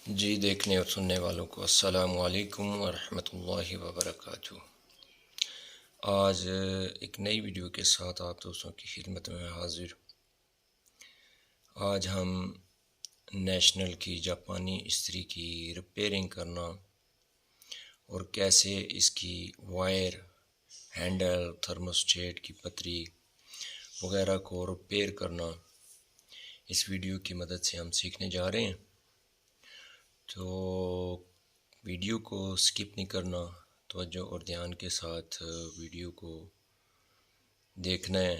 जी, देखने और सुनने वालों को अस्सलामु अलैकुम व रहमतुल्लाहि व बरकातुहू। आज एक नई वीडियो के साथ आप दोस्तों की खिदमत में हाजिर। आज हम नेशनल की जापानी इस्त्री की रिपेयरिंग करना और कैसे इसकी वायर, हैंडल, थर्मोस्टेट की पतरी वगैरह को रिपेयर करना इस वीडियो की मदद से हम सीखने जा रहे हैं। तो वीडियो को स्किप नहीं करना, तवज्जो और ध्यान के साथ वीडियो को देखना है।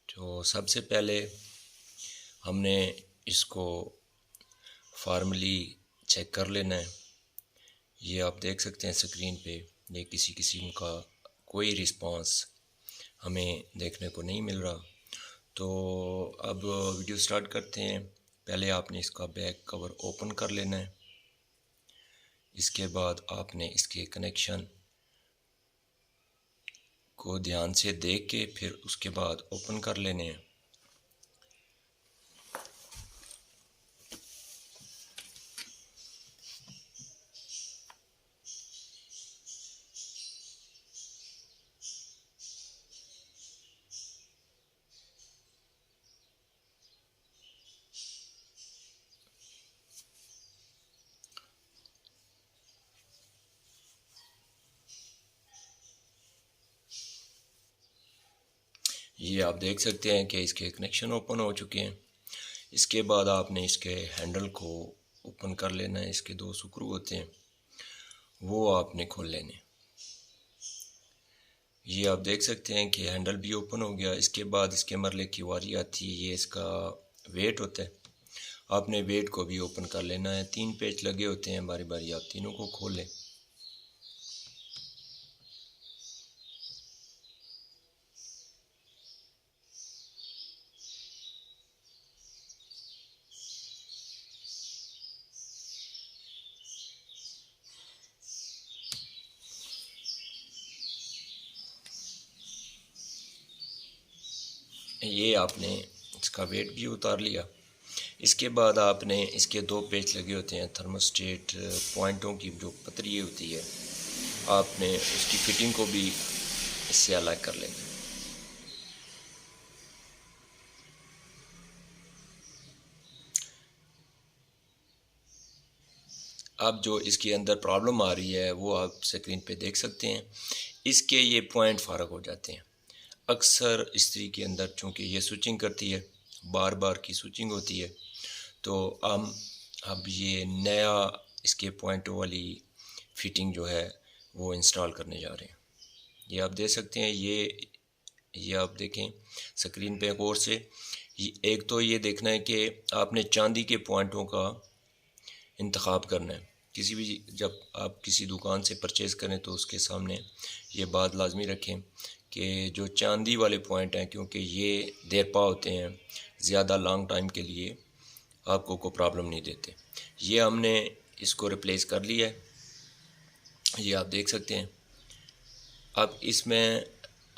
तो सबसे पहले हमने इसको फार्मली चेक कर लेना है। ये आप देख सकते हैं स्क्रीन पे, ये किसी किस्म का कोई रिस्पांस हमें देखने को नहीं मिल रहा। तो अब वीडियो स्टार्ट करते हैं। पहले आपने इसका बैक कवर ओपन कर लेना है। इसके बाद आपने इसके कनेक्शन को ध्यान से देख के फिर उसके बाद ओपन कर लेने हैं। ये आप देख सकते हैं कि इसके कनेक्शन ओपन हो चुके हैं। इसके बाद आपने इसके हैंडल को ओपन कर लेना है। इसके दो स्क्रू होते हैं, वो आपने खोल लेने। ये आप देख सकते हैं कि हैंडल भी ओपन हो गया। इसके बाद इसके मरले की वारी आती है, ये इसका वेट होता है। आपने वेट को भी ओपन कर लेना है। 3 पेच लगे होते हैं, बारी बारी आप तीनों को खोल लें। ये आपने इसका वेट भी उतार लिया। इसके बाद आपने इसके 2 पेच लगे होते हैं, थर्मोस्टेट पॉइंटों की जो पतरी होती है, आपने उसकी फिटिंग को भी इससे अलग कर लेना है। अब जो इसके अंदर प्रॉब्लम आ रही है वो आप स्क्रीन पे देख सकते हैं। इसके ये पॉइंट फारग हो जाते हैं। अक्सर इस्त्री के अंदर चूँकि ये स्विचिंग करती है, बार बार की स्विचिंग होती है, तो हम अब ये नया इसके पॉइंटों वाली फिटिंग जो है वो इंस्टॉल करने जा रहे हैं। ये आप देख सकते हैं। ये आप देखें स्क्रीन पे गौर से। एक तो ये देखना है कि आपने चांदी के पॉइंटों का इंतखाब करना है। किसी भी जब आप किसी दुकान से परचेज़ करें तो उसके सामने ये बात लाजमी रखें कि जो चांदी वाले पॉइंट हैं, क्योंकि ये देरपा होते हैं, ज़्यादा लॉन्ग टाइम के लिए आपको कोई प्रॉब्लम नहीं देते। ये हमने इसको रिप्लेस कर लिया है, ये आप देख सकते हैं। अब इसमें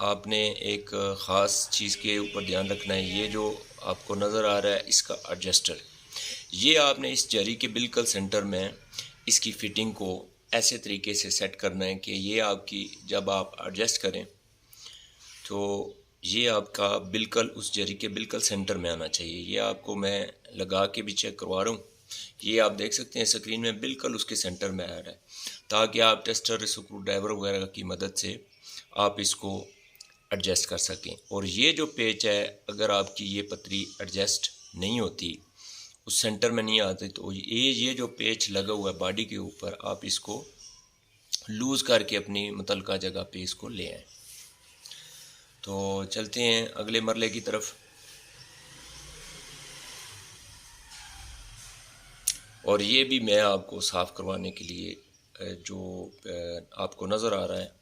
आपने एक ख़ास चीज़ के ऊपर ध्यान रखना है। ये जो आपको नज़र आ रहा है इसका एडजस्टर, ये आपने इस जरी के बिल्कुल सेंटर में इसकी फ़िटिंग को ऐसे तरीके से सेट करना है कि ये आपकी जब आप एडजस्ट करें तो ये आपका बिल्कुल उस जरी के बिल्कुल सेंटर में आना चाहिए। ये आपको मैं लगा के भी चेक करवा रहा हूँ। ये आप देख सकते हैं स्क्रीन में बिल्कुल उसके सेंटर में आ रहा है, ताकि आप टेस्टर, स्क्रू ड्राइवर वगैरह की मदद से आप इसको एडजस्ट कर सकें। और ये जो पेच है, अगर आपकी ये पतरी एडजस्ट नहीं होती, उस सेंटर में नहीं आती, तो ये जो पेच लगा हुआ है बॉडी के ऊपर, आप इसको लूज़ करके अपनी मुतलका जगह पे इसको ले आएँ। तो चलते हैं अगले मरले की तरफ। और ये भी मैं आपको साफ़ करवाने के लिए जो आपको नज़र आ रहा है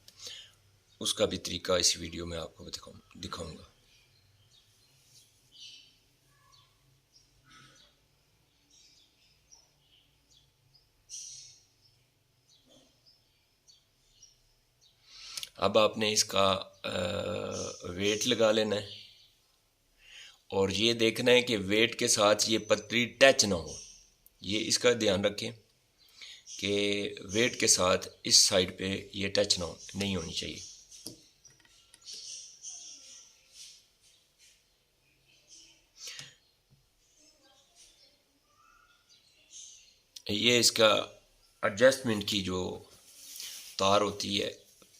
उसका भी तरीका इस वीडियो में आपको दिखाऊंगा। अब आपने इसका वेट लगा लेना है और ये देखना है कि वेट के साथ ये पतरी टच ना हो। ये इसका ध्यान रखें कि वेट के साथ इस साइड पे ये टच नहीं होनी चाहिए। ये इसका एडजस्टमेंट की जो तार होती है,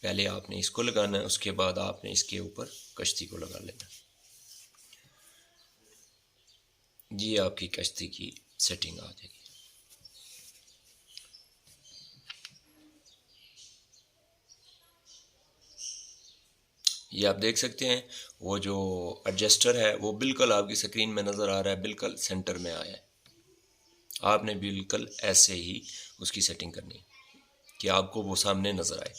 पहले आपने इसको लगाना है, उसके बाद आपने इसके ऊपर कश्ती को लगा लेना। ये आपकी कश्ती की सेटिंग आ जाएगी। ये आप देख सकते हैं वो जो एडजस्टर है वो बिल्कुल आपकी स्क्रीन में नज़र आ रहा है, बिल्कुल सेंटर में आया है। आपने बिल्कुल ऐसे ही उसकी सेटिंग करनी है कि आपको वो सामने नज़र आए।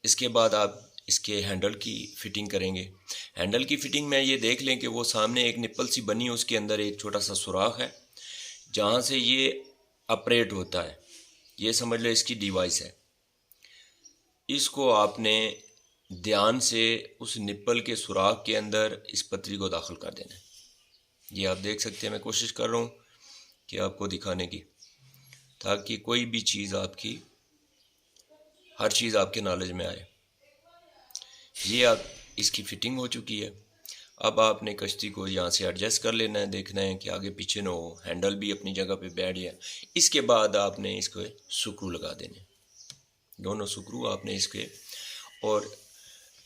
इसके बाद आप इसके हैंडल की फ़िटिंग करेंगे। हैंडल की फ़िटिंग में ये देख लें कि वो सामने एक निप्पल सी बनी है, उसके अंदर एक छोटा सा सुराख है जहाँ से ये ऑपरेट होता है। ये समझ लो इसकी डिवाइस है। इसको आपने ध्यान से उस निप्पल के सुराख के अंदर इस पतरी को दाखिल कर देना है। ये आप देख सकते हैं, मैं कोशिश कर रहा हूँ कि आपको दिखाने की, ताकि कोई भी चीज़ आपकी, हर चीज़ आपके नॉलेज में आए। ये आप इसकी फ़िटिंग हो चुकी है। अब आपने कश्ती को यहाँ से एडजस्ट कर लेना है, देखना है कि आगे पीछे ना हो, हैंडल भी अपनी जगह पे बैठ जाए। इसके बाद आपने इसको स्क्रू लगा देने, दोनों स्क्रू आपने इसके, और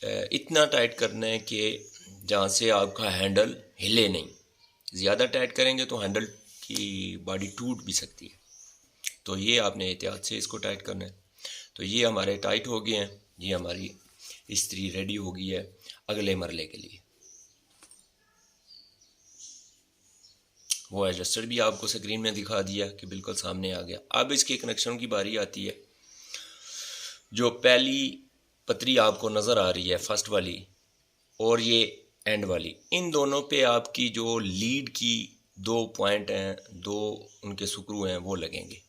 इतना टाइट करना है कि जहाँ से आपका हैंडल हिले नहीं। ज़्यादा टाइट करेंगे तो हैंडल की बॉडी टूट भी सकती है, तो ये आपने एहतियात से इसको टाइट करना है। तो ये हमारे टाइट हो गए हैं। ये हमारी इस्त्री रेडी हो गई है अगले मरले के लिए। वो एडजस्टर भी आपको स्क्रीन में दिखा दिया कि बिल्कुल सामने आ गया। अब इसके कनेक्शन की बारी आती है। जो पहली पतरी आपको नज़र आ रही है, फर्स्ट वाली, और ये एंड वाली, इन दोनों पे आपकी जो लीड की 2 पॉइंट हैं, 2 उनके स्क्रू हैं, वो लगेंगे।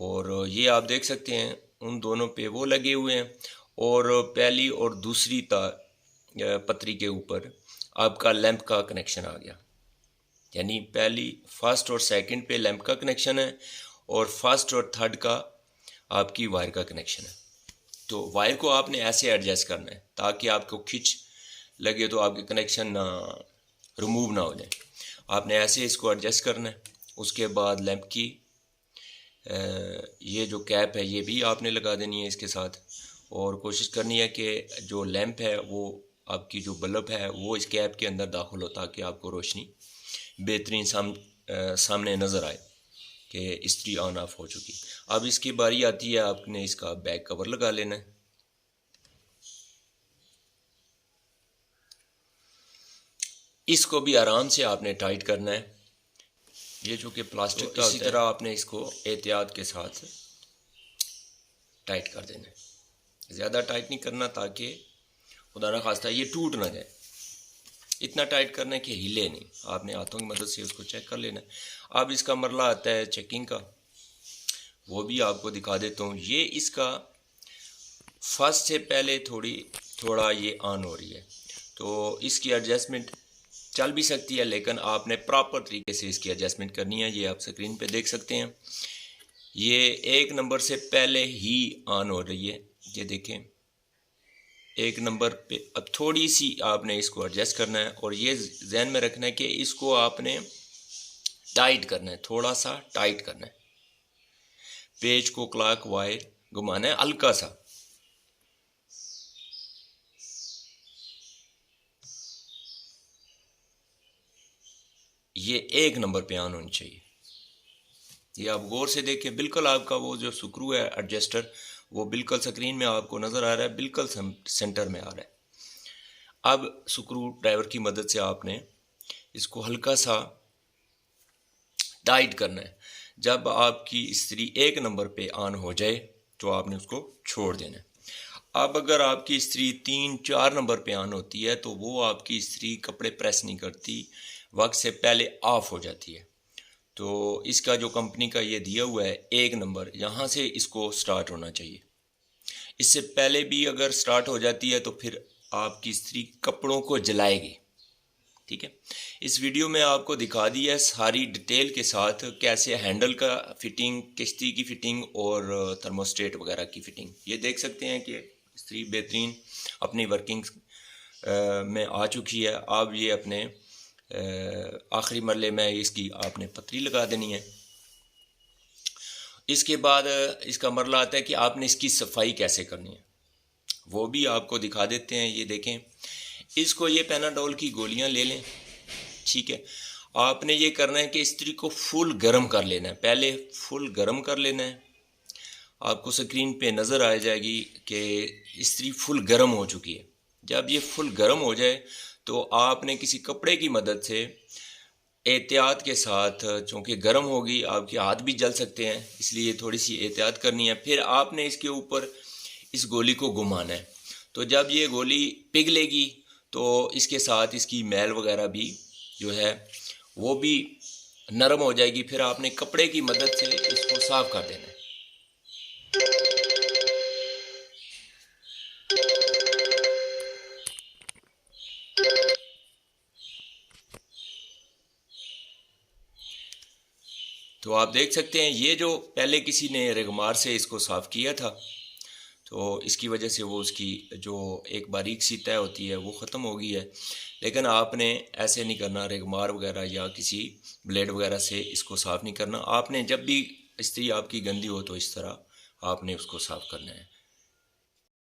और ये आप देख सकते हैं उन दोनों पे वो लगे हुए हैं। और पहली और दूसरी पतरी के ऊपर आपका लैंप का कनेक्शन आ गया। यानी पहली, फर्स्ट और सेकंड पे लैंप का कनेक्शन है, और फर्स्ट और थर्ड का आपकी वायर का कनेक्शन है। तो वायर को आपने ऐसे एडजस्ट करना है ताकि आपको खिंच लगे तो आपके कनेक्शन ना रिमूव ना हो जाए। आपने ऐसे इसको एडजस्ट करना है। उसके बाद लैंप की ये जो कैप है ये भी आपने लगा देनी है इसके साथ, और कोशिश करनी है कि जो लैंप है वो आपकी जो बल्ब है वो इस कैप के अंदर दाखिल हो, ताकि आपको रोशनी बेहतरीन सामने नज़र आए कि इस्त्री ऑन ऑफ हो चुकी। अब इसकी बारी आती है, आपने इसका बैक कवर लगा लेना है। इसको भी आराम से आपने टाइट करना है। ये जो कि प्लास्टिक का, इसी तरह आपने इसको एहतियात के साथ टाइट कर देना है। ज़्यादा टाइट नहीं करना ताकि खुदा ना खास्ता ये टूट ना जाए। इतना टाइट करना है कि हिले नहीं। आपने हाथों की मदद से उसको चेक कर लेना है। अब इसका मरला आता है चेकिंग का, वो भी आपको दिखा देता हूँ। ये इसका फर्स्ट से पहले थोड़ा ये ऑन हो रही है, तो इसकी एडजस्टमेंट चल भी सकती है, लेकिन आपने प्रॉपर तरीके से इसकी एडजस्टमेंट करनी है। ये आप स्क्रीन पे देख सकते हैं, ये 1 नंबर से पहले ही ऑन हो रही है। ये देखें 1 नंबर पे। अब थोड़ी सी आपने इसको एडजस्ट करना है, और ये जहन में रखना है कि इसको आपने टाइट करना है, थोड़ा सा टाइट करना है। पेज को क्लॉक वाइज घुमाना है हल्का सा। ये 1 नंबर पे ऑन होनी चाहिए। ये आप गौर से देखें, बिल्कुल आपका वो जो स्क्रू है एडजस्टर, वो बिल्कुल स्क्रीन में आपको नज़र आ रहा है, बिल्कुल सेंटर में आ रहा है। अब स्क्रू ड्राइवर की मदद से आपने इसको हल्का सा टाइट करना है। जब आपकी इस्त्री 1 नंबर पे ऑन हो जाए तो आपने उसको छोड़ देना है। अब अगर आपकी इस्त्री 3-4 नंबर पे ऑन होती है तो वो आपकी इस्त्री कपड़े प्रेस नहीं करती, वक्त से पहले ऑफ हो जाती है। तो इसका जो कंपनी का ये दिया हुआ है 1 नंबर, यहाँ से इसको स्टार्ट होना चाहिए। इससे पहले भी अगर स्टार्ट हो जाती है तो फिर आपकी इस्त्री कपड़ों को जलाएगी। ठीक है। इस वीडियो में आपको दिखा दिया है सारी डिटेल के साथ कैसे हैंडल का फिटिंग, किश्ती की फिटिंग और थर्मोस्टेट वगैरह की फिटिंग। ये देख सकते हैं कि इस्त्री बेहतरीन अपनी वर्किंग में आ चुकी है। अब ये अपने आखिरी मरले में इसकी आपने पतरी लगा देनी है। इसके बाद इसका मरला आता है कि आपने इसकी सफाई कैसे करनी है, वो भी आपको दिखा देते हैं। ये देखें, इसको ये पेनाडोल की गोलियां ले लें, ठीक है। आपने ये करना है कि इस्त्री को फुल गर्म कर लेना है, पहले फुल गर्म कर लेना है। आपको स्क्रीन पे नज़र आ जाएगी कि इस्त्री फुल गर्म हो चुकी है। जब ये फुल गर्म हो जाए तो आपने किसी कपड़े की मदद से एहतियात के साथ, चूँकि गर्म होगी आपके हाथ भी जल सकते हैं, इसलिए थोड़ी सी एहतियात करनी है। फिर आपने इसके ऊपर इस गोली को घुमाना है। तो जब ये गोली पिघलेगी तो इसके साथ इसकी मैल वगैरह भी जो है वो भी नरम हो जाएगी। फिर आपने कपड़े की मदद से इसको साफ कर देना है। तो आप देख सकते हैं ये जो पहले किसी ने रेगमार से इसको साफ़ किया था, तो इसकी वजह से वो उसकी जो एक बारीक सी तय होती है वो ख़त्म हो गई है। लेकिन आपने ऐसे नहीं करना, रेगमार वगैरह या किसी ब्लेड वगैरह से इसको साफ़ नहीं करना। आपने जब भी इस्त्री आपकी गंदी हो तो इस तरह आपने उसको साफ़ करना है।